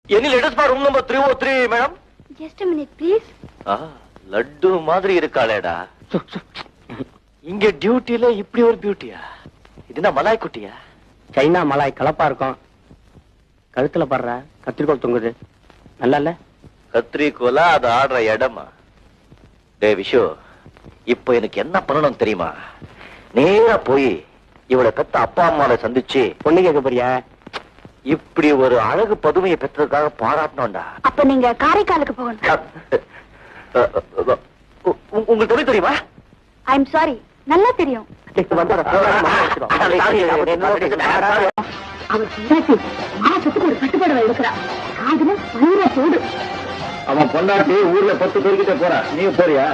Any latest for room number 303, madam? Just a minute, please. Laddu மாதிரி இருக்காளேடா. இங்க டியூட்டில இப்படி ஒரு பியூட்டியா? இதுனா மலாய் குட்டியா? சைனா மலாய் கலப்பா இருக்கும். கழுத்துல படுற கத்திரிக்கோல் தொங்குது. நல்லா இல்ல? கத்திரிக்கோலா அது ஆடுற இடமா? டே விஷு, இப்போ எனக்கு என்ன பண்ணணும் தெரியுமா? நேரா போய் இவளை பெத்த அப்பா அம்மாவை சந்திச்சு பொண்ணு கேட்க போறியா? இப்படி ஒரு அழகு பதுமையை பெற்றதுக்காக பாராட்டணும்டா. அப்ப நீங்க காரைக்காலுக்கு போகணும். உங்களுக்கு தமிழ் தெரியுமா? ஐம் சாரி, நல்லா தெரியும். அவன் பொண்டாட்டி ஊர்ல 10 பேர்கிட்ட போறான். நீ போறியா?